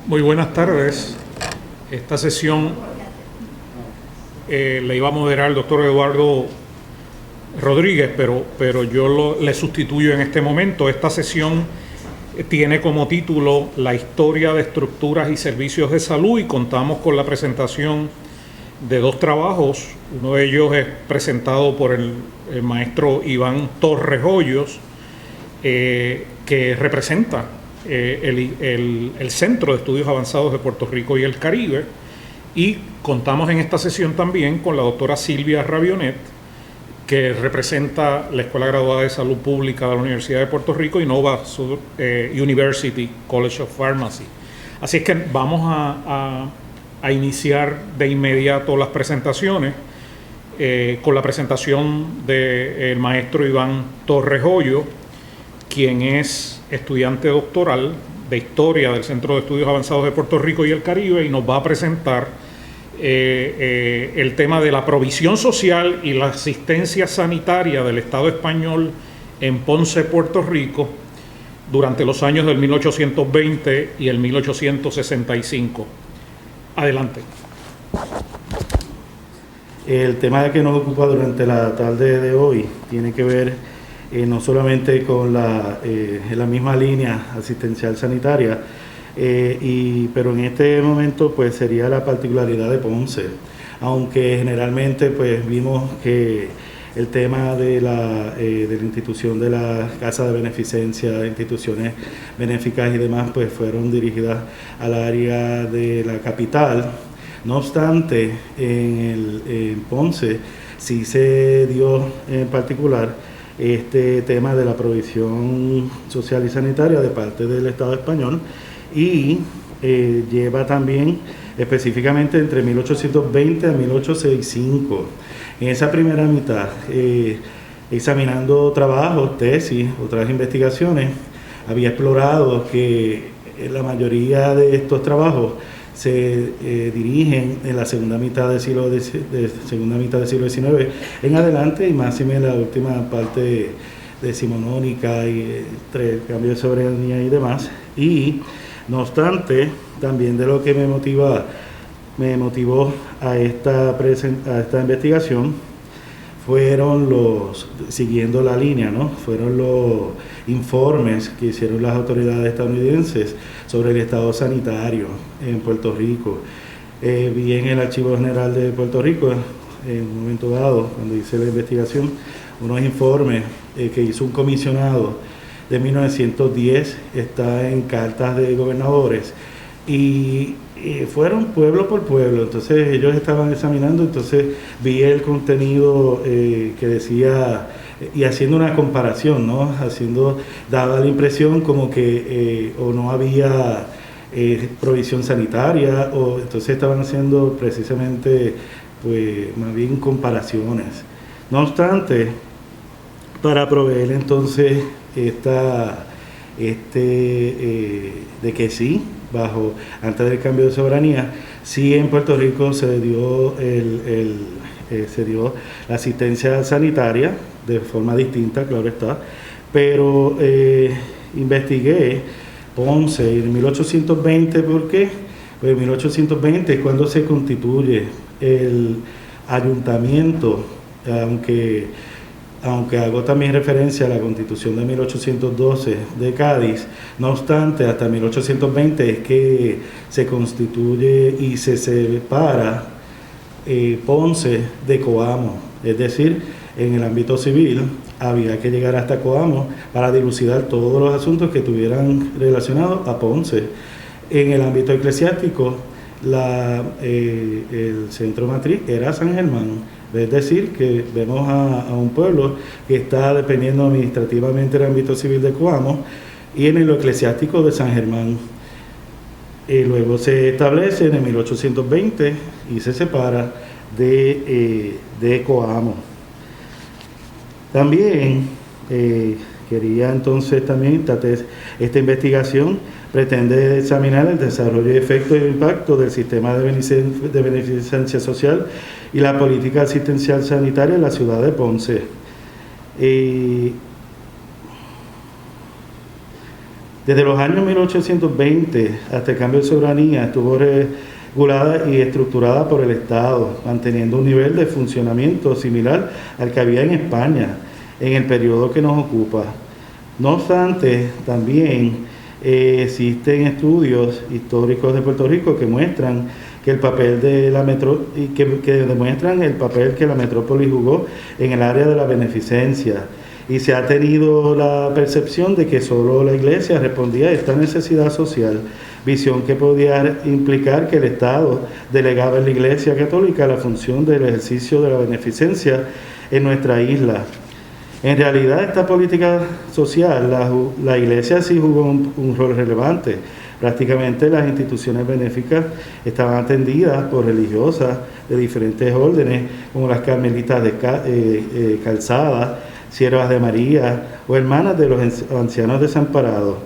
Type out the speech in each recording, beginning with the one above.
Muy buenas tardes. Esta sesión la iba a moderar el doctor Eduardo Rodríguez, pero yo le sustituyo en este momento. Esta sesión tiene como título La historia de estructuras y servicios de salud, y contamos con la presentación de dos trabajos. Uno de ellos es presentado por el maestro Iván Torres Hoyos, que representa el Centro de Estudios Avanzados de Puerto Rico y el Caribe, y contamos en esta sesión también con la doctora Silvia Rabionet, que representa la Escuela Graduada de Salud Pública de la Universidad de Puerto Rico y Nova University College of Pharmacy. Así es que vamos a iniciar de inmediato las presentaciones con la presentación del maestro Iván Torres Hoyos, quien es estudiante doctoral de Historia del Centro de Estudios Avanzados de Puerto Rico y el Caribe, y nos va a presentar el tema de la provisión social y la asistencia sanitaria del Estado español en Ponce, Puerto Rico, durante los años del 1820 y el 1865. Adelante. El tema que nos ocupa durante la tarde de hoy tiene que ver no solamente con en la misma línea asistencial sanitaria, pero en este momento pues sería la particularidad de Ponce, aunque generalmente pues vimos que el tema de la institución de la Casa de Beneficencia, instituciones benéficas y demás, pues fueron dirigidas al área de la capital. No obstante, en Ponce sí se dio en particular este tema de la provisión social y sanitaria de parte del Estado español, y lleva también específicamente entre 1820 a 1865. En esa primera mitad, examinando trabajos, tesis, otras investigaciones, había explorado que la mayoría de estos trabajos se dirigen en la segunda mitad del siglo XIX en adelante, y más en la última parte decimonónica y entre el cambio de soberanía y demás. Y no obstante, también de lo que me motivó a esta investigación fueron siguiendo la línea, ¿no? Fueron los informes que hicieron las autoridades estadounidenses sobre el estado sanitario en Puerto Rico. Vi en el Archivo General de Puerto Rico, en un momento dado, cuando hice la investigación, unos informes que hizo un comisionado de 1910, está en cartas de gobernadores, y fueron pueblo por pueblo. Entonces ellos estaban examinando, entonces vi el contenido que decía, y haciendo una comparación, ¿no? Daba la impresión como que o no había provisión sanitaria, o entonces estaban haciendo precisamente, pues, más bien comparaciones. No obstante, para proveer entonces de que sí, antes del cambio de soberanía, sí en Puerto Rico se dio la asistencia sanitaria de forma distinta, claro está, pero investigué Ponce en 1820. ¿Por qué? Pues en 1820 es cuando se constituye el ayuntamiento, aunque hago también referencia a la Constitución de 1812 de Cádiz. No obstante, hasta 1820 es que se constituye y se separa Ponce de Coamo. Es decir, en el ámbito civil había que llegar hasta Coamo para dilucidar todos los asuntos que tuvieran relacionados a Ponce. En el ámbito eclesiástico, el centro matriz era San Germán. Es decir, que vemos a un pueblo que está dependiendo administrativamente del ámbito civil de Coamo, y en el eclesiástico de San Germán. Luego se establece en el 1820 y se separa de Coamo. También quería entonces también, esta investigación pretende examinar el desarrollo y efectos y impacto del sistema de beneficencia social y la política asistencial sanitaria en la ciudad de Desde los años 1820 hasta el cambio de soberanía estuvo regulada y estructurada por el Estado, manteniendo un nivel de funcionamiento similar al que había en España en el periodo que nos ocupa. No obstante, también existen estudios históricos de Puerto Rico que muestran que el papel de la que demuestran el papel que la metrópoli jugó en el área de la beneficencia, y se ha tenido la percepción de que solo la Iglesia respondía a esta necesidad social, visión que podía implicar que el Estado delegaba en la Iglesia Católica la función del ejercicio de la beneficencia en nuestra isla. En realidad, esta política social, la Iglesia sí jugó un rol relevante. Prácticamente las instituciones benéficas estaban atendidas por religiosas de diferentes órdenes, como las Carmelitas de Calzada, Siervas de María o Hermanas de los Ancianos Desamparados.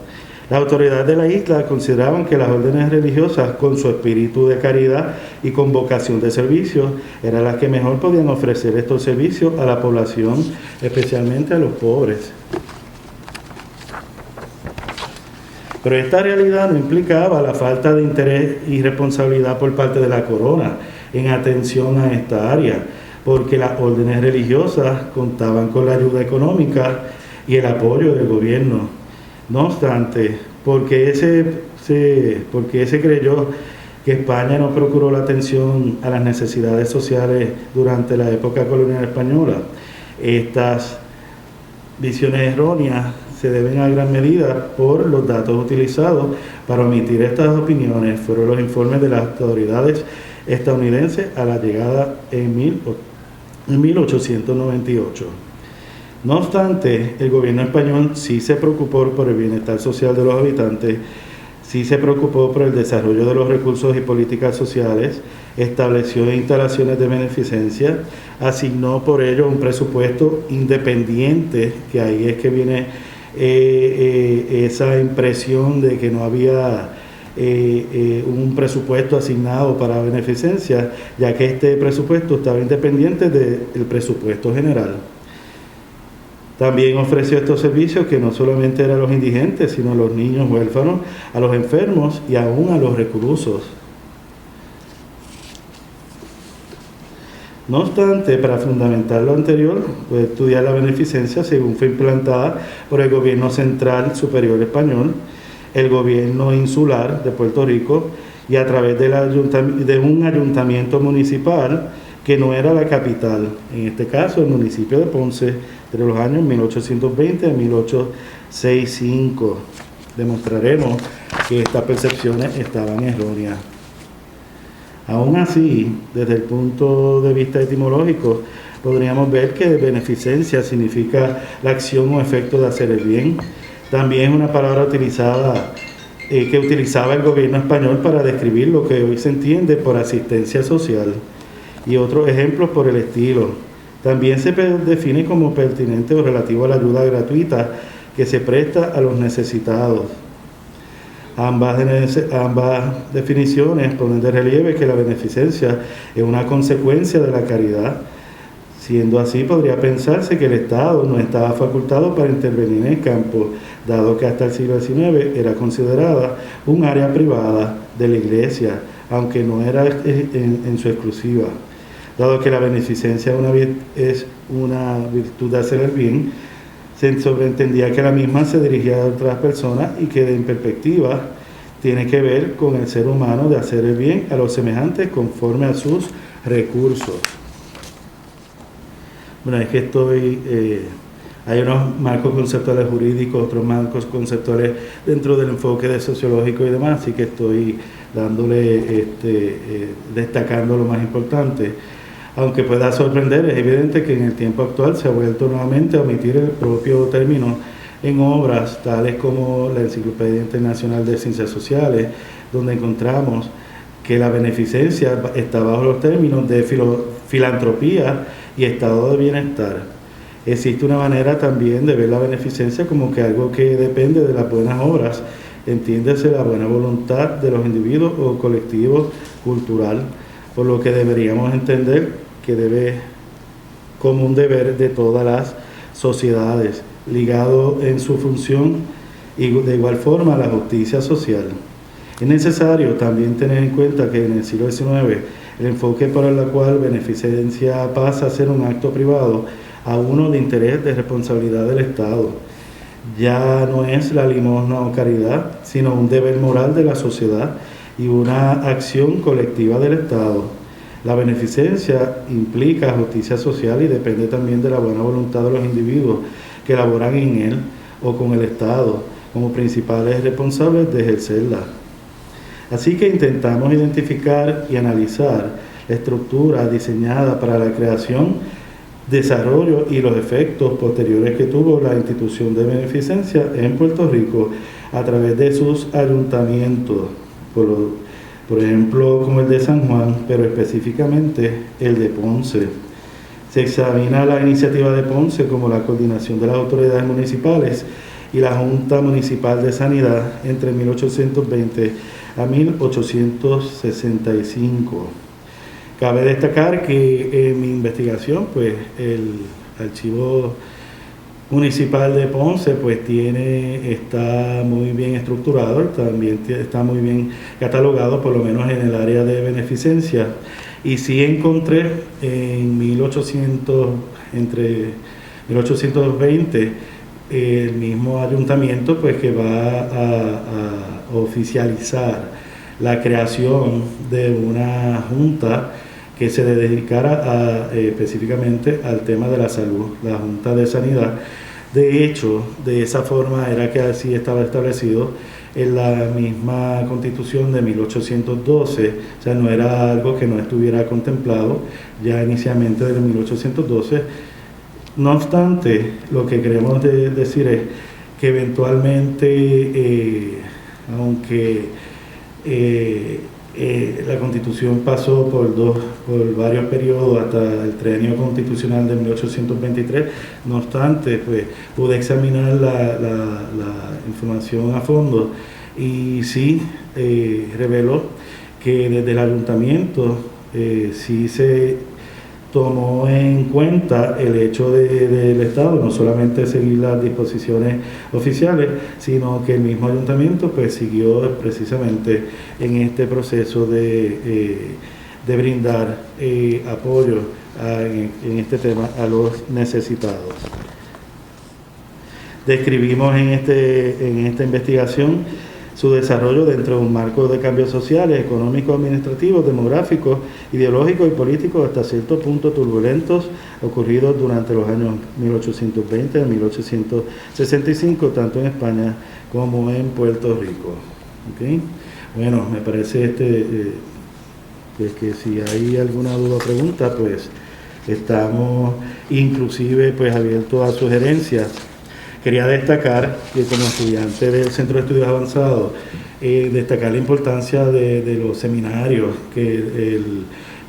Las autoridades de la isla consideraban que las órdenes religiosas, con su espíritu de caridad y con vocación de servicio, eran las que mejor podían ofrecer estos servicios a la población, especialmente a los pobres. Pero esta realidad no implicaba la falta de interés y responsabilidad por parte de la corona en atención a esta área, porque las órdenes religiosas contaban con la ayuda económica y el apoyo del gobierno. No obstante, porque se creyó que España no procuró la atención a las necesidades sociales durante la época colonial española, estas visiones erróneas se deben a gran medida por los datos utilizados para omitir estas opiniones. Fueron los informes de las autoridades estadounidenses a la llegada en 1898. No obstante, el gobierno español sí se preocupó por el bienestar social de los habitantes, sí se preocupó por el desarrollo de los recursos y políticas sociales, estableció instalaciones de beneficencia, asignó por ello un presupuesto independiente, que ahí es que viene esa impresión de que no había un presupuesto asignado para beneficencia, ya que este presupuesto estaba independiente del presupuesto general. También ofreció estos servicios que no solamente eran a los indigentes, sino a los niños huérfanos, a los enfermos y aún a los reclusos. No obstante, para fundamentar lo anterior, puede estudiar la beneficencia según fue implantada por el gobierno central superior español, el gobierno insular de Puerto Rico y a través de un ayuntamiento municipal que no era la capital, en este caso el municipio de Ponce, entre los años 1820 a 1865. Demostraremos que estas percepciones estaban erróneas. Aún así, desde el punto de vista etimológico, podríamos ver que beneficencia significa la acción o efecto de hacer el bien. También es una palabra utilizada que utilizaba el gobierno español para describir lo que hoy se entiende por asistencia social, y otros ejemplos por el estilo. También se define como pertinente o relativo a la ayuda gratuita que se presta a los necesitados. Ambas definiciones ponen de relieve que la beneficencia es una consecuencia de la caridad. Siendo así, podría pensarse que el Estado no estaba facultado para intervenir en el campo, dado que hasta el siglo XIX era considerada un área privada de la Iglesia, aunque no era en su exclusiva. Dado que la beneficencia es una virtud de hacer el bien, se sobreentendía que la misma se dirigía a otras personas y que en perspectiva tiene que ver con el ser humano de hacer el bien a los semejantes conforme a sus recursos. Bueno, es que hay unos marcos conceptuales jurídicos, otros marcos conceptuales dentro del enfoque de sociológico y demás, así que estoy destacando lo más importante. Aunque pueda sorprender, es evidente que en el tiempo actual se ha vuelto nuevamente a omitir el propio término en obras tales como la Enciclopedia Internacional de Ciencias Sociales, donde encontramos que la beneficencia está bajo los términos de filantropía y estado de bienestar. Existe una manera también de ver la beneficencia como que algo que depende de las buenas obras, entiéndese la buena voluntad de los individuos o colectivos cultural, por lo que deberíamos entender que debe como un deber de todas las sociedades, ligado en su función y de igual forma la justicia social. Es necesario también tener en cuenta que en el siglo XIX el enfoque por el cual beneficencia pasa a ser un acto privado a uno de interés de responsabilidad del Estado. Ya no es la limosna o caridad, sino un deber moral de la sociedad y una acción colectiva del Estado. La beneficencia implica justicia social y depende también de la buena voluntad de los individuos que laboran en él o con el Estado como principales responsables de ejercerla. Así que intentamos identificar y analizar la estructura diseñada para la creación, desarrollo y los efectos posteriores que tuvo la institución de beneficencia en Puerto Rico a través de sus ayuntamientos, por ejemplo como el de San Juan, pero específicamente el de Ponce. Se examina la iniciativa de Ponce como la coordinación de las autoridades municipales y la Junta Municipal de Sanidad entre 1820 a 1865. Cabe destacar que en mi investigación, pues el Archivo Municipal de Ponce pues está muy bien estructurado, también está muy bien catalogado, por lo menos en el área de beneficencia. Y sí encontré en entre 1820, el mismo ayuntamiento pues que va a oficializar la creación de una junta que se dedicara específicamente al tema de la salud, la Junta de Sanidad. De hecho, de esa forma era que así estaba establecido en la misma Constitución de 1812, o sea, no era algo que no estuviera contemplado ya inicialmente desde 1812. No obstante, lo que queremos decir es que eventualmente, aunque la Constitución pasó por varios periodos hasta el trienio constitucional de 1823, no obstante, pues pude examinar la información a fondo y sí reveló que desde el ayuntamiento sí se tomó en cuenta el hecho del Estado, no solamente seguir las disposiciones oficiales, sino que el mismo ayuntamiento pues siguió precisamente en este proceso de brindar apoyo en este tema a los necesitados. Describimos en esta investigación su desarrollo dentro de un marco de cambios sociales, económicos, administrativos, demográficos, ideológicos y políticos hasta cierto punto turbulentos ocurridos durante los años 1820 a 1865, tanto en España como en Puerto Rico. ¿Okay? Bueno, me parece pues que si hay alguna duda o pregunta, pues estamos inclusive pues abiertos a sugerencias. Quería destacar que como estudiante del Centro de Estudios Avanzados, destacar la importancia de los seminarios que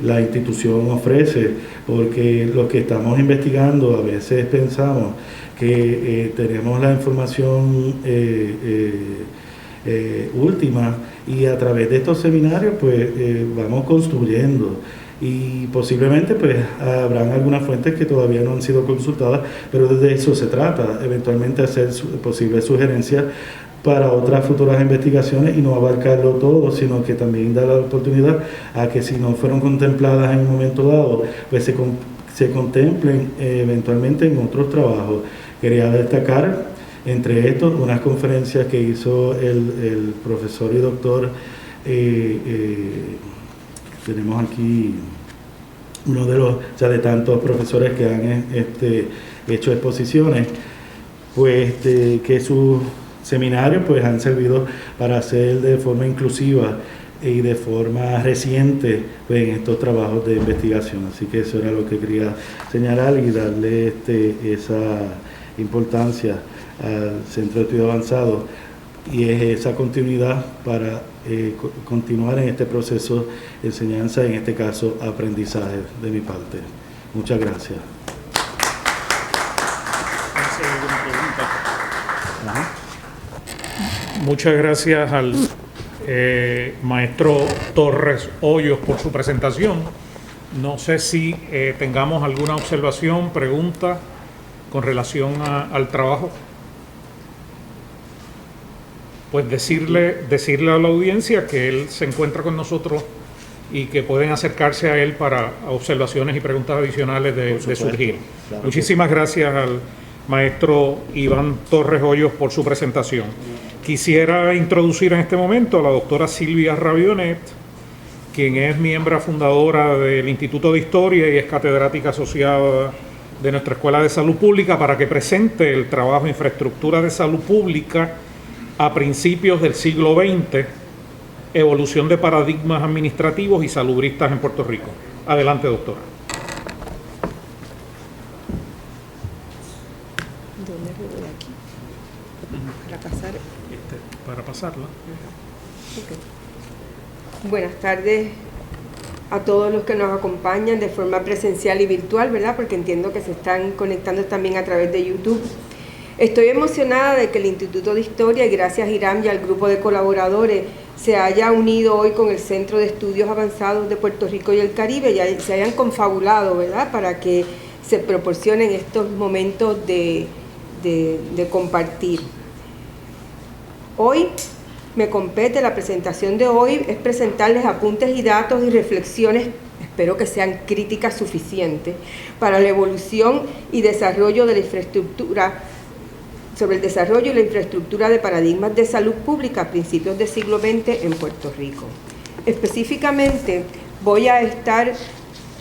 la institución ofrece, porque lo que estamos investigando a veces pensamos que tenemos la información última y a través de estos seminarios pues vamos construyendo. Y posiblemente pues habrán algunas fuentes que todavía no han sido consultadas, pero de eso se trata, eventualmente hacer posibles sugerencias para otras futuras investigaciones y no abarcarlo todo, sino que también dar la oportunidad a que si no fueron contempladas en un momento dado, pues se contemplen eventualmente en otros trabajos. Quería destacar entre estos unas conferencias que hizo el profesor y doctor tenemos aquí uno de tantos profesores que han hecho exposiciones, pues que sus seminarios pues han servido para hacer de forma inclusiva y de forma reciente pues, en estos trabajos de investigación. Así que eso era lo que quería señalar y darle esa importancia al Centro de Estudios Avanzados, y es esa continuidad para continuar en este proceso de enseñanza, en este caso aprendizaje de mi parte. Muchas gracias. Muchas gracias al maestro Torres Hoyos por su presentación. No sé si tengamos alguna observación, pregunta con relación al trabajo. pues decirle a la audiencia que él se encuentra con nosotros y que pueden acercarse a él para observaciones y preguntas adicionales de surgir. Claro. Muchísimas gracias al maestro Iván Torres Hoyos por su presentación. Quisiera introducir en este momento a la doctora Silvia Rabionet, quien es miembro fundadora del Instituto de Historia y es catedrática asociada de nuestra Escuela de Salud Pública, para que presente el trabajo Infraestructura de Salud Pública a principios del siglo XX, evolución de paradigmas administrativos y salubristas en Puerto Rico. Adelante, doctora. ¿Dónde le doy aquí? Para pasar. Para pasarla. Okay. Buenas tardes a todos los que nos acompañan de forma presencial y virtual, ¿verdad? Porque entiendo que se están conectando también a través de YouTube. Estoy emocionada de que el Instituto de Historia, y gracias a Irán y al grupo de colaboradores, se haya unido hoy con el Centro de Estudios Avanzados de Puerto Rico y el Caribe, y se hayan confabulado, ¿verdad?, para que se proporcionen estos momentos de compartir. Hoy me compete, la presentación de hoy es presentarles apuntes y datos y reflexiones, espero que sean críticas suficientes, para la evolución y desarrollo de la infraestructura, sobre el desarrollo y la infraestructura de paradigmas de salud pública a principios del siglo XX en Puerto Rico. Específicamente, voy a estar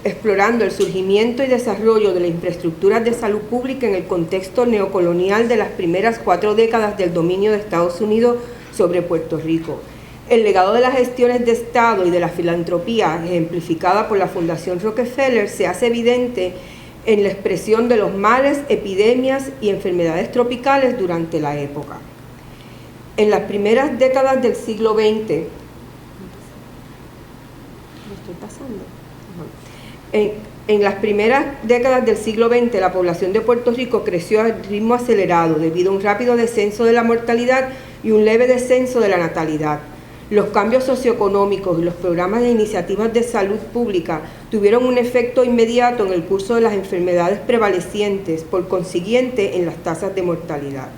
explorando el surgimiento y desarrollo de las infraestructuras de salud pública en el contexto neocolonial de las primeras 4 décadas del dominio de Estados Unidos sobre Puerto Rico. El legado de las gestiones de Estado y de la filantropía, ejemplificada por la Fundación Rockefeller, se hace evidente en la expresión de los males, epidemias y enfermedades tropicales durante la época. En las primeras décadas del siglo XX, en las primeras décadas del siglo XX, la población de Puerto Rico creció a ritmo acelerado debido a un rápido descenso de la mortalidad y un leve descenso de la natalidad. Los cambios socioeconómicos y los programas de iniciativas de salud pública tuvieron un efecto inmediato en el curso de las enfermedades prevalecientes, por consiguiente en las tasas de mortalidad.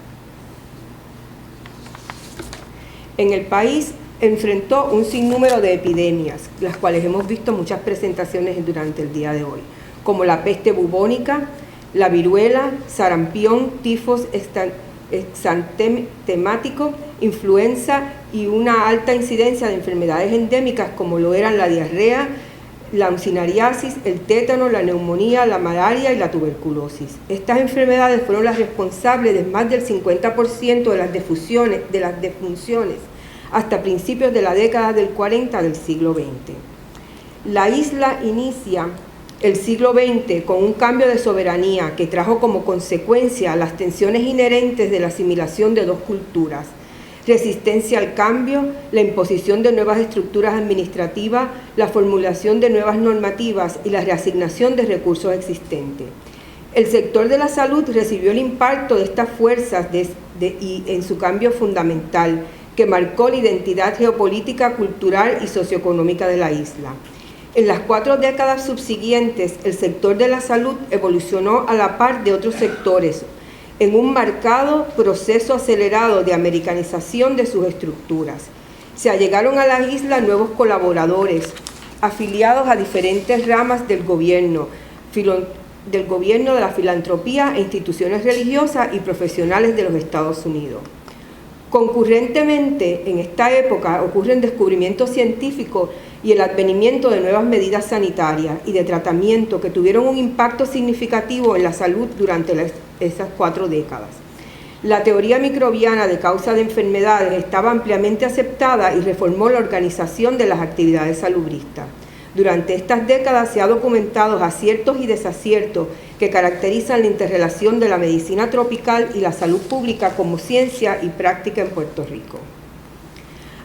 En el país enfrentó un sinnúmero de epidemias, las cuales hemos visto muchas presentaciones durante el día de hoy, como la peste bubónica, la viruela, sarampión, tifos exantemático, influenza y una alta incidencia de enfermedades endémicas como lo eran la diarrea, la uncinariasis, el tétano, la neumonía, la malaria y la tuberculosis. Estas enfermedades fueron las responsables de más del 50% de las defunciones hasta principios de la década del 40 del siglo XX. La isla inicia el siglo XX con un cambio de soberanía que trajo como consecuencia las tensiones inherentes de la asimilación de dos culturas, resistencia al cambio, la imposición de nuevas estructuras administrativas, la formulación de nuevas normativas y la reasignación de recursos existentes. El sector de la salud recibió el impacto de estas fuerzas y en su cambio fundamental, que marcó la identidad geopolítica, cultural y socioeconómica de la isla. En las 4 décadas subsiguientes, el sector de la salud evolucionó a la par de otros sectores, en un marcado proceso acelerado de americanización de sus estructuras. Se allegaron a la isla nuevos colaboradores, afiliados a diferentes ramas del gobierno, de la filantropía e instituciones religiosas y profesionales de los Estados Unidos. Concurrentemente, en esta época ocurren descubrimientos científicos y el advenimiento de nuevas medidas sanitarias y de tratamiento que tuvieron un impacto significativo en la salud durante esas 4 décadas. La teoría microbiana de causa de enfermedades estaba ampliamente aceptada y reformó la organización de las actividades salubristas. Durante estas décadas se ha documentado aciertos y desaciertos que caracterizan la interrelación de la medicina tropical y la salud pública como ciencia y práctica en Puerto Rico.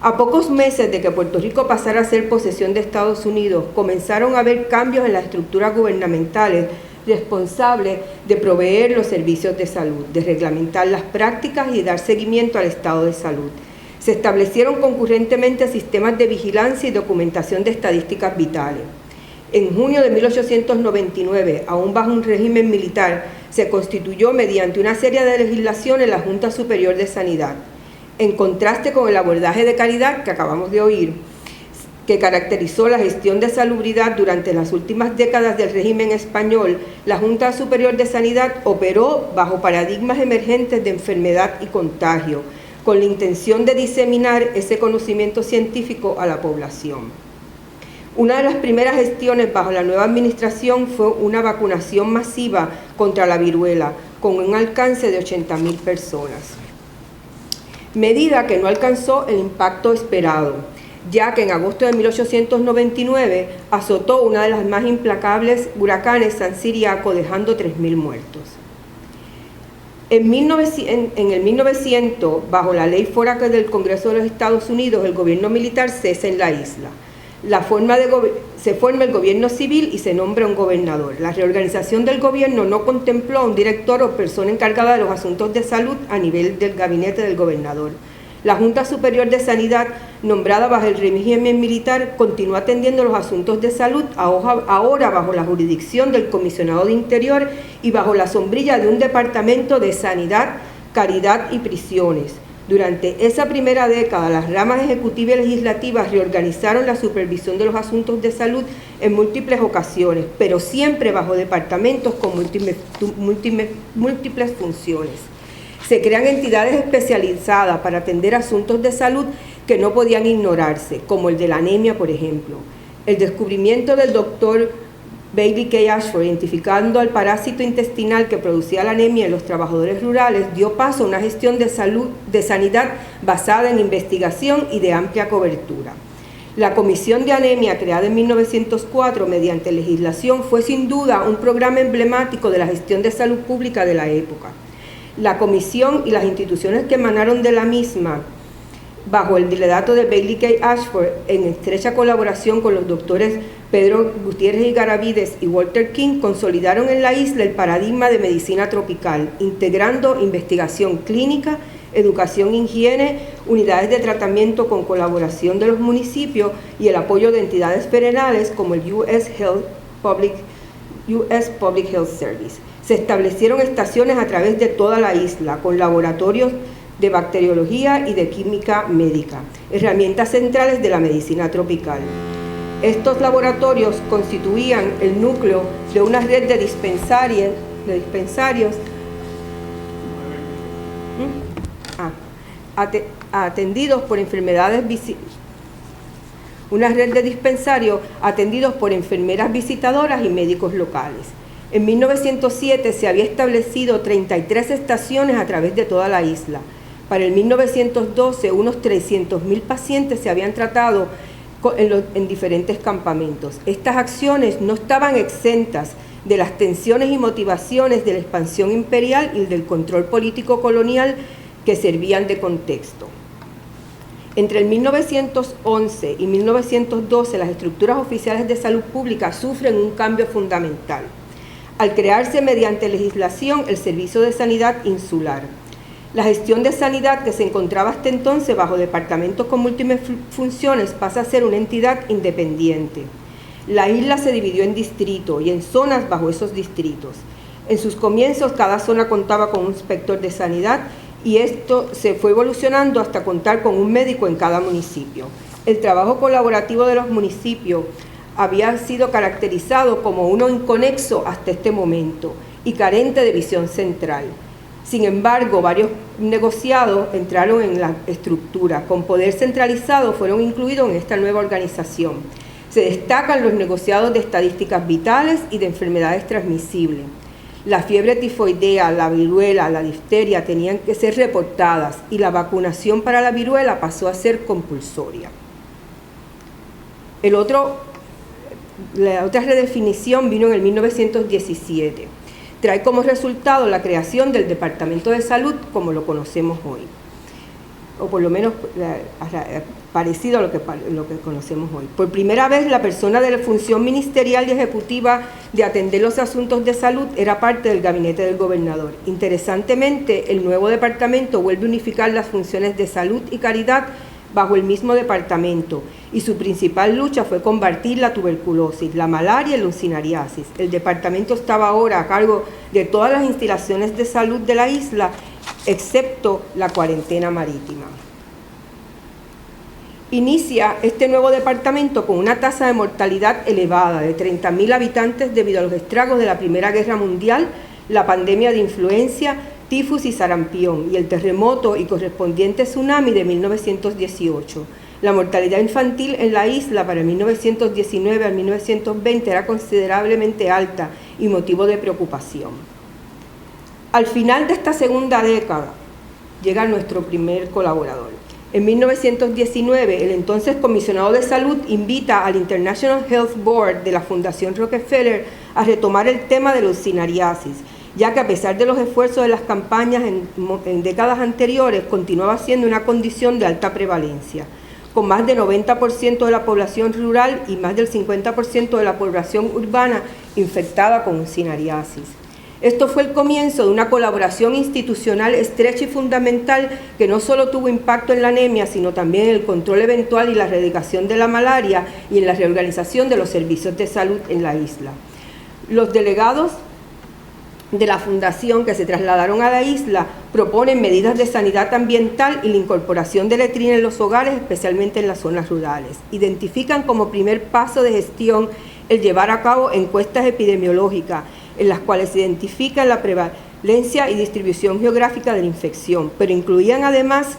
A pocos meses de que Puerto Rico pasara a ser posesión de Estados Unidos, comenzaron a haber cambios en las estructuras gubernamentales responsables de proveer los servicios de salud, de reglamentar las prácticas y dar seguimiento al estado de salud. Se establecieron concurrentemente sistemas de vigilancia y documentación de estadísticas vitales. En junio de 1899, aún bajo un régimen militar, se constituyó mediante una serie de legislaciones la Junta Superior de Sanidad. en contraste con el abordaje de calidad que acabamos de oír, que caracterizó la gestión de salubridad durante las últimas décadas del régimen español. La Junta Superior de Sanidad operó bajo paradigmas emergentes de enfermedad y contagio, con la intención de diseminar ese conocimiento científico a la población. Una de las primeras gestiones bajo la nueva administración fue una vacunación masiva contra la viruela, con un alcance de 80,000 personas. Medida que no alcanzó el impacto esperado, ya que en agosto de 1899 azotó una de las más implacables huracanes San Ciriaco, dejando 3,000 muertos. En el 1900, bajo la ley Foraker del Congreso de los Estados Unidos, el gobierno militar cesa en la isla. Se forma el gobierno civil y se nombra un gobernador. La reorganización del gobierno no contempló a un director o persona encargada de los asuntos de salud a nivel del gabinete del gobernador. La Junta Superior de Sanidad, nombrada bajo el régimen militar, continuó atendiendo los asuntos de salud, ahora bajo la jurisdicción del Comisionado de Interior y bajo la sombrilla de un Departamento de Sanidad, Caridad y Prisiones. Durante esa primera década, las ramas ejecutiva y legislativas reorganizaron la supervisión de los asuntos de salud en múltiples ocasiones, pero siempre bajo departamentos con múltiples funciones. Se crean entidades especializadas para atender asuntos de salud que no podían ignorarse, como el de la anemia, por ejemplo. El descubrimiento del doctor Bailey K. Ashford, identificando al parásito intestinal que producía la anemia en los trabajadores rurales, dio paso a una gestión de sanidad basada en investigación y de amplia cobertura. La Comisión de Anemia, creada en 1904 mediante legislación, fue sin duda un programa emblemático de la gestión de salud pública de la época. La comisión y las instituciones que emanaron de la misma, bajo el liderato de Bailey K. Ashford, en estrecha colaboración con los doctores Pedro Gutiérrez y Garavides y Walter King, consolidaron en la isla el paradigma de medicina tropical, integrando investigación clínica, educación e higiene, unidades de tratamiento con colaboración de los municipios y el apoyo de entidades federales como el US Public Health Service. Se establecieron estaciones a través de toda la isla, con laboratorios de bacteriología y de química médica, herramientas centrales de la medicina tropical. Estos laboratorios constituían el núcleo de una red de dispensarios atendidos por enfermeras visitadoras y médicos locales. En 1907 se había establecido 33 estaciones a través de toda la isla. Para el 1912, unos 300,000 pacientes se habían tratado en diferentes campamentos. Estas acciones no estaban exentas de las tensiones y motivaciones de la expansión imperial y del control político colonial que servían de contexto. Entre el 1911 y 1912, las estructuras oficiales de salud pública sufren un cambio fundamental, al crearse mediante legislación el Servicio de Sanidad Insular. La gestión de sanidad, que se encontraba hasta entonces bajo departamentos con múltiples funciones, pasa a ser una entidad independiente. La isla se dividió en distritos y en zonas bajo esos distritos. En sus comienzos, cada zona contaba con un inspector de sanidad y esto se fue evolucionando hasta contar con un médico en cada municipio. El trabajo colaborativo de los municipios había sido caracterizado como uno inconexo hasta este momento y carente de visión central. Sin embargo, varios negociados entraron en la estructura. Con poder centralizado fueron incluidos en esta nueva organización. Se destacan los negociados de estadísticas vitales y de enfermedades transmisibles. La fiebre tifoidea, la viruela, la difteria tenían que ser reportadas y la vacunación para la viruela pasó a ser compulsoria. La otra redefinición vino en el 1917. Trae como resultado la creación del Departamento de Salud como lo conocemos hoy, o por lo menos parecido a lo que conocemos hoy. Por primera vez, la persona de la función ministerial y ejecutiva de atender los asuntos de salud era parte del gabinete del gobernador. Interesantemente, el nuevo departamento vuelve a unificar las funciones de salud y caridad bajo el mismo departamento, y su principal lucha fue combatir la tuberculosis, la malaria y la uncinariasis. El departamento estaba ahora a cargo de todas las instalaciones de salud de la isla excepto la cuarentena marítima. Inicia este nuevo departamento con una tasa de mortalidad elevada de 30.000 habitantes debido a los estragos de la Primera Guerra Mundial, la pandemia de influenza, tifus y sarampión, y el terremoto y correspondiente tsunami de 1918. La mortalidad infantil en la isla para 1919 al 1920 era considerablemente alta y motivo de preocupación. Al final de esta segunda década llega nuestro primer colaborador. En 1919, el entonces comisionado de salud invita al International Health Board de la Fundación Rockefeller a retomar el tema de la leucinariasis, ya que a pesar de los esfuerzos de las campañas en décadas anteriores, continuaba siendo una condición de alta prevalencia, con más del 90% de la población rural y más del 50% de la población urbana infectada con leucinariasis. Esto fue el comienzo de una colaboración institucional estrecha y fundamental que no solo tuvo impacto en la anemia, sino también en el control eventual y la erradicación de la malaria y en la reorganización de los servicios de salud en la isla. Los delegados de la fundación que se trasladaron a la isla proponen medidas de sanidad ambiental y la incorporación de letrina en los hogares, especialmente en las zonas rurales. Identifican como primer paso de gestión el llevar a cabo encuestas epidemiológicas en las cuales se identifica la prevalencia y distribución geográfica de la infección, pero incluían además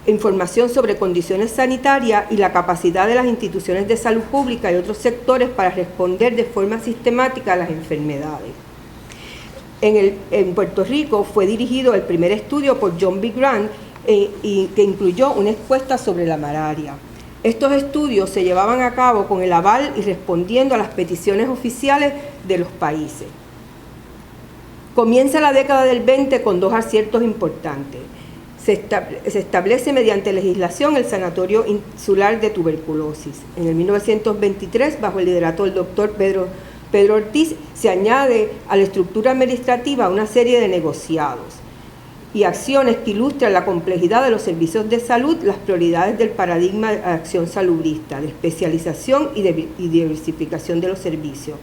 información sobre condiciones sanitarias y la capacidad de las instituciones de salud pública y otros sectores para responder de forma sistemática a las enfermedades. En Puerto Rico fue dirigido el primer estudio por John B. Grant y que incluyó una encuesta sobre la malaria. Estos estudios se llevaban a cabo con el aval y respondiendo a las peticiones oficiales de los países. Comienza la década del 20 con dos aciertos importantes. Se establece mediante legislación el Sanatorio Insular de Tuberculosis. En el 1923, bajo el liderato del doctor Pedro Ortiz, se añade a la estructura administrativa una serie de negociados y acciones que ilustran la complejidad de los servicios de salud, las prioridades del paradigma de acción salubrista, de especialización y de diversificación de los servicios.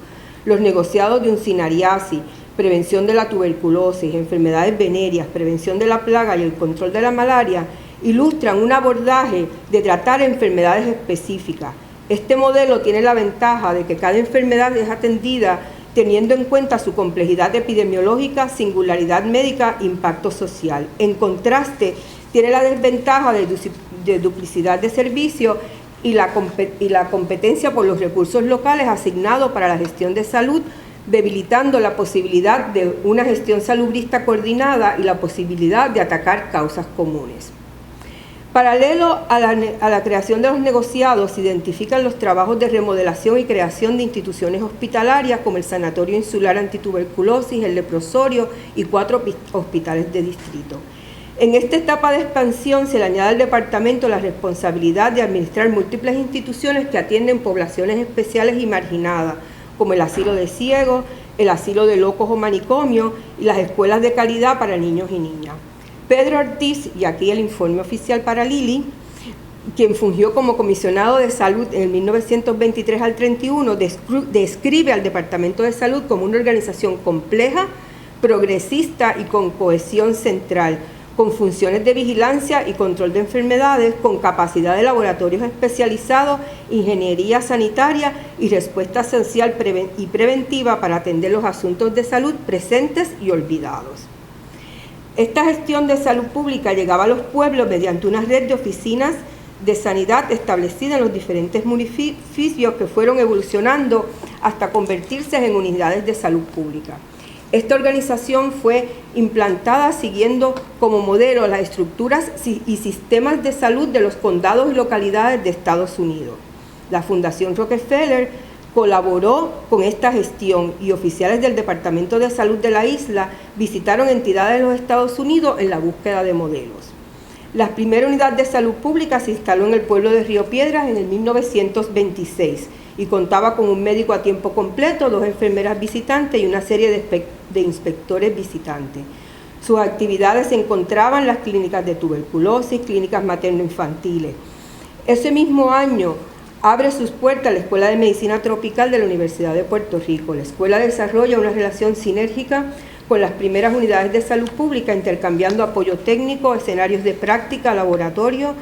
Los negociados de leucinariasis, prevención de la tuberculosis, enfermedades venéreas, prevención de la plaga y el control de la malaria, ilustran un abordaje de tratar enfermedades específicas. Este modelo tiene la ventaja de que cada enfermedad es atendida teniendo en cuenta su complejidad epidemiológica, singularidad médica e impacto social. En contraste, tiene la desventaja de duplicidad de servicio y la competencia por los recursos locales asignados para la gestión de salud, debilitando la posibilidad de una gestión salubrista coordinada y la posibilidad de atacar causas comunes. Paralelo a la creación de los negociados, se identifican los trabajos de remodelación y creación de instituciones hospitalarias como el Sanatorio Insular Antituberculosis, el Leprosorio y 4 hospitales de distrito. En esta etapa de expansión se le añade al departamento la responsabilidad de administrar múltiples instituciones que atienden poblaciones especiales y marginadas, como el asilo de ciegos, el asilo de locos o manicomio y las escuelas de calidad para niños y niñas. Pedro Ortiz, y aquí el informe oficial para Lili, quien fungió como comisionado de salud en el 1923 al 31, describe al Departamento de Salud como una organización compleja, progresista y con cohesión central, con funciones de vigilancia y control de enfermedades, con capacidad de laboratorios especializados, ingeniería sanitaria y respuesta social y preventiva para atender los asuntos de salud presentes y olvidados. Esta gestión de salud pública llegaba a los pueblos mediante una red de oficinas de sanidad establecida en los diferentes municipios que fueron evolucionando hasta convertirse en unidades de salud pública. Esta organización fue implantada siguiendo como modelo las estructuras y sistemas de salud de los condados y localidades de Estados Unidos. La Fundación Rockefeller colaboró con esta gestión y oficiales del Departamento de Salud de la isla visitaron entidades de los Estados Unidos en la búsqueda de modelos. La primera unidad de salud pública se instaló en el pueblo de Río Piedras en el 1926 y contaba con un médico a tiempo completo, 2 enfermeras visitantes y una serie de inspectores visitantes. Sus actividades se encontraban en las clínicas de tuberculosis, clínicas materno-infantiles. Ese mismo año abre sus puertas la Escuela de Medicina Tropical de la Universidad de Puerto Rico. La escuela desarrolla una relación sinérgica con las primeras unidades de salud pública, intercambiando apoyo técnico, escenarios de práctica, laboratorio,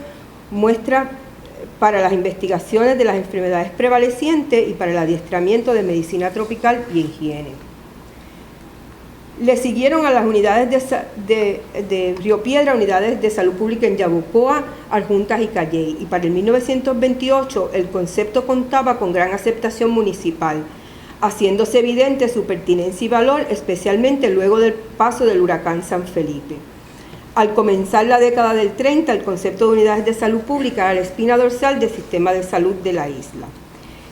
muestras para las investigaciones de las enfermedades prevalecientes y para el adiestramiento de medicina tropical y higiene. Le siguieron a las unidades de Río Piedra, unidades de salud pública en Yabucoa, Adjuntas y Calley. Y para el 1928 el concepto contaba con gran aceptación municipal, haciéndose evidente su pertinencia y valor, especialmente luego del paso del huracán San Felipe. Al comenzar la década del 30, el concepto de unidades de salud pública era la espina dorsal del sistema de salud de la isla.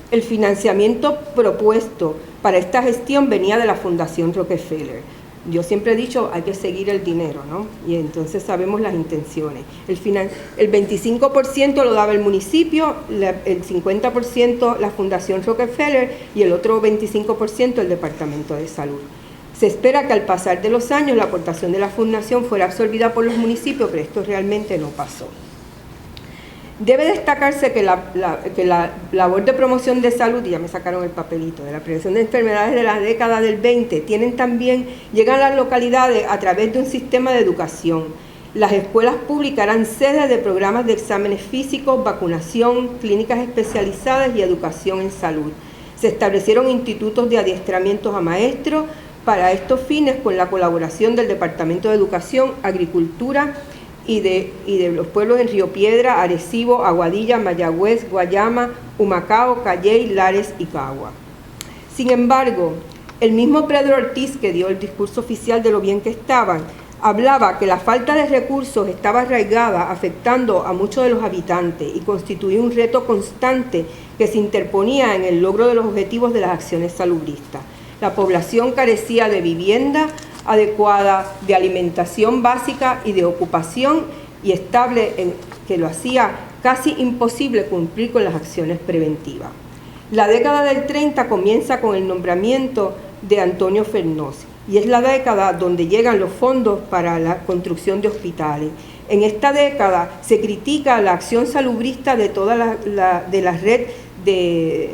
El financiamiento propuesto para esta gestión venía de la Fundación Rockefeller. Yo siempre he dicho, hay que seguir el dinero, ¿no? Y entonces sabemos las intenciones. El 25% lo daba el municipio, el 50% la Fundación Rockefeller y el otro 25% el Departamento de Salud. Se espera que al pasar de los años la aportación de la fundación fuera absorbida por los municipios, pero esto realmente no pasó. Debe destacarse que la labor de promoción de salud, y ya me sacaron el papelito, de la prevención de enfermedades de la década del 20, llegan a las localidades a través de un sistema de educación. Las escuelas públicas eran sedes de programas de exámenes físicos, vacunación, clínicas especializadas y educación en salud. Se establecieron institutos de adiestramientos a maestros para estos fines con la colaboración del Departamento de Educación, Agricultura y de los pueblos en Río Piedra, Arecibo, Aguadilla, Mayagüez, Guayama, Humacao, Calley, Lares y Cagua. Sin embargo, el mismo Pedro Ortiz, que dio el discurso oficial de lo bien que estaban, hablaba que la falta de recursos estaba arraigada, afectando a muchos de los habitantes y constituía un reto constante que se interponía en el logro de los objetivos de las acciones salubristas. La población carecía de vivienda adecuada, de alimentación básica y de ocupación y estable, que lo hacía casi imposible cumplir con las acciones preventivas. La década del 30 comienza con el nombramiento de Antonio Fernós y es la década donde llegan los fondos para la construcción de hospitales. En esta década se critica la acción salubrista de toda la red de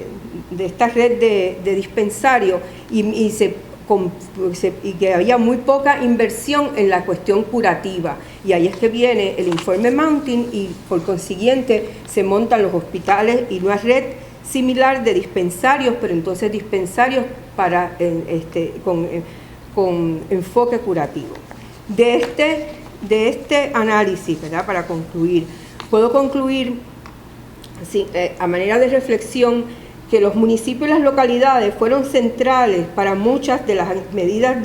esta red de dispensarios y que había muy poca inversión en la cuestión curativa. Y ahí es que viene el informe Mountain y por consiguiente se montan los hospitales y una red similar de dispensarios, pero entonces dispensarios con enfoque curativo. De este análisis, ¿verdad? Para concluir, puedo concluir a manera de reflexión que los municipios y las localidades fueron centrales para muchas de las medidas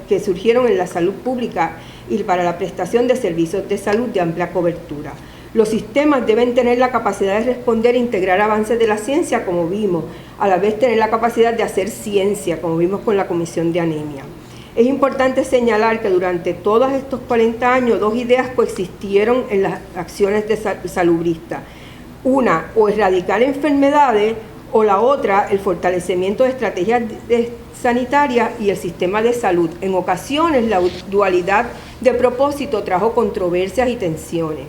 que surgieron en la salud pública y para la prestación de servicios de salud de amplia cobertura. Los sistemas deben tener la capacidad de responder e integrar avances de la ciencia, como vimos, a la vez tener la capacidad de hacer ciencia, como vimos con la Comisión de Anemia. Es importante señalar que durante todos estos 40 años, dos ideas coexistieron en las acciones de salubristas. Una, o erradicar enfermedades, o la otra, el fortalecimiento de estrategias sanitarias y el sistema de salud. En ocasiones, la dualidad de propósito trajo controversias y tensiones.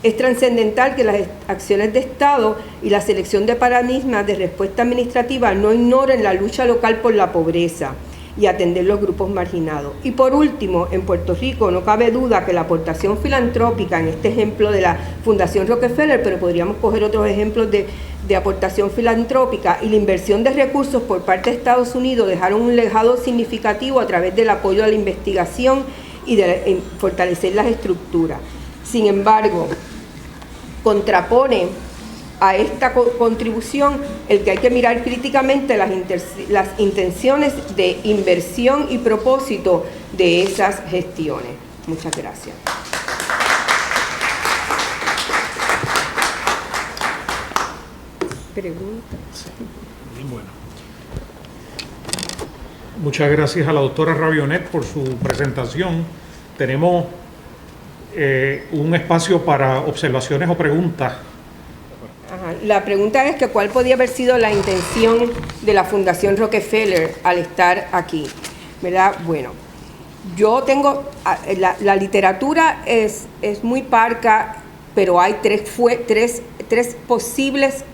Es trascendental que las acciones de Estado y la selección de paradigmas de respuesta administrativa no ignoren la lucha local por la pobreza y atender los grupos marginados. Y por último, en Puerto Rico no cabe duda que la aportación filantrópica, en este ejemplo de la Fundación Rockefeller, pero podríamos coger otros ejemplos de aportación filantrópica y la inversión de recursos por parte de Estados Unidos dejaron un legado significativo a través del apoyo a la investigación y de fortalecer las estructuras. Sin embargo, contrapone a esta contribución el que hay que mirar críticamente las intenciones de inversión y propósito de esas gestiones. Muchas gracias. Preguntas. Bueno. Muchas gracias a la doctora Rabionet por su presentación. Tenemos un espacio para observaciones o preguntas. Ajá. La pregunta es que cuál podía haber sido la intención de la Fundación Rockefeller al estar aquí, ¿verdad? Bueno, yo tengo, la literatura es muy parca, pero hay tres posibles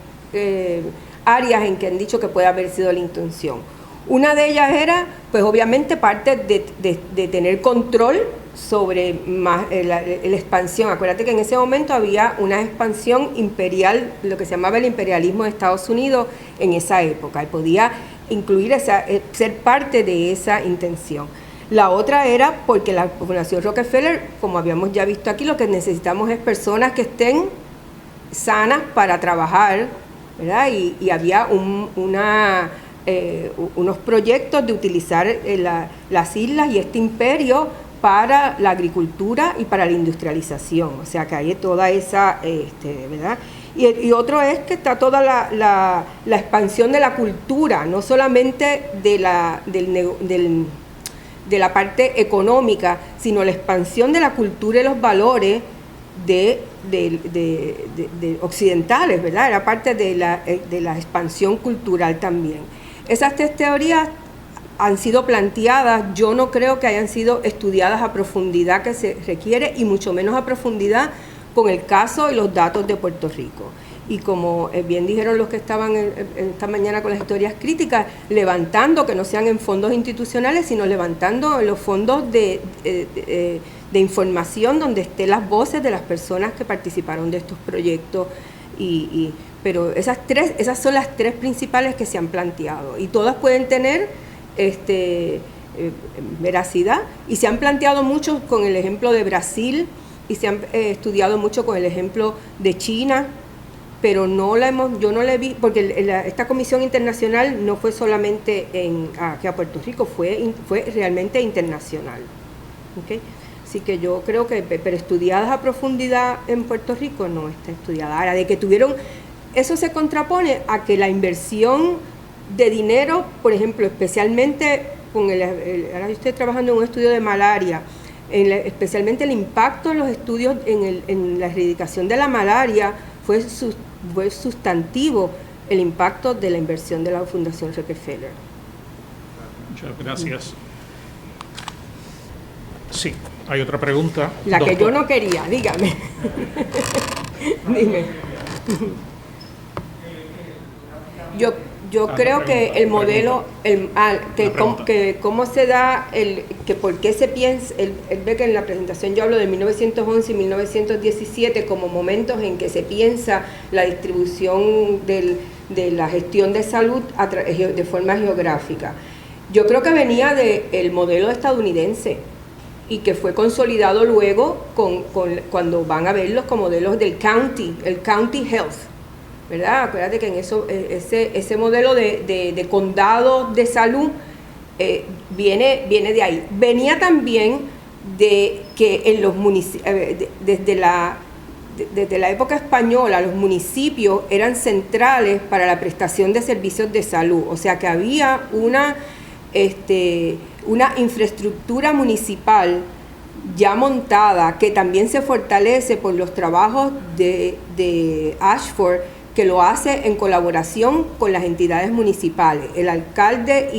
áreas en que han dicho que puede haber sido la intención. Una de ellas era, pues obviamente, parte de tener control sobre la expansión. Acuérdate que en ese momento había una expansión imperial, lo que se llamaba el imperialismo de Estados Unidos en esa época, y podía incluir ser parte de esa intención. La otra era porque la Fundación Rockefeller, como habíamos ya visto aquí, lo que necesitamos es personas que estén sanas para trabajar, ¿verdad? Y había unos proyectos de utilizar las islas y este imperio para la agricultura y para la industrialización, o sea que hay toda esa, ¿verdad? Y otro es que está toda la expansión de la cultura, no solamente de la parte económica, sino la expansión de la cultura y los valores de occidentales, ¿verdad? Era parte de la expansión cultural también. Esas tres teorías han sido planteadas, yo no creo que hayan sido estudiadas a profundidad que se requiere, y mucho menos a profundidad con el caso y los datos de Puerto Rico. Y como bien dijeron los que estaban esta mañana con las historias críticas, levantando, que no sean en fondos institucionales, sino levantando los fondos de información donde estén las voces de las personas que participaron de estos proyectos. Pero esas son las tres principales que se han planteado, y todas pueden tener veracidad, y se han planteado mucho con el ejemplo de Brasil, y se han estudiado mucho con el ejemplo de China, pero yo no la vi, porque esta comisión internacional no fue solamente aquí a Puerto Rico, fue realmente internacional. ¿Okay? Así que yo creo que, pero estudiadas a profundidad en Puerto Rico no está estudiada. Ahora, de que eso se contrapone a que la inversión de dinero, por ejemplo, especialmente ahora yo estoy trabajando en un estudio de malaria, especialmente el impacto en los estudios en la erradicación de la malaria fue sustantivo, el impacto de la inversión de la Fundación Rockefeller. Muchas gracias. Sí, hay otra pregunta. La que yo no quería, dígame. Dime. Yo creo que el modelo, cómo se da, que por qué se piensa, él ve que en la presentación yo hablo de 1911 y 1917 como momentos en que se piensa la distribución de la gestión de salud de forma geográfica. Yo creo que venía del modelo estadounidense y que fue consolidado luego cuando van a ver los modelos del el county health, ¿verdad? Acuérdate que en ese modelo de condado de salud viene de ahí. Venía también de que en los municipios, desde la época española, los municipios eran centrales para la prestación de servicios de salud, o sea que había una infraestructura municipal ya montada, que también se fortalece por los trabajos de Ashford, que lo hace en colaboración con las entidades municipales. El alcalde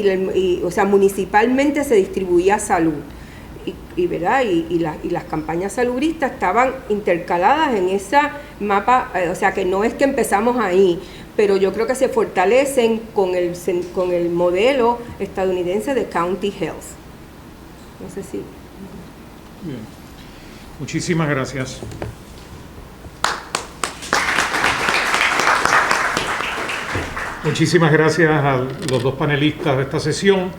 o sea, municipalmente se distribuía salud. ¿Verdad? Y las campañas salubristas estaban intercaladas en esa mapa, o sea que no es que empezamos ahí, pero yo creo que se fortalecen con el modelo estadounidense de County Health. No sé si... Bien. Muchísimas gracias. Muchísimas gracias a los dos panelistas de esta sesión.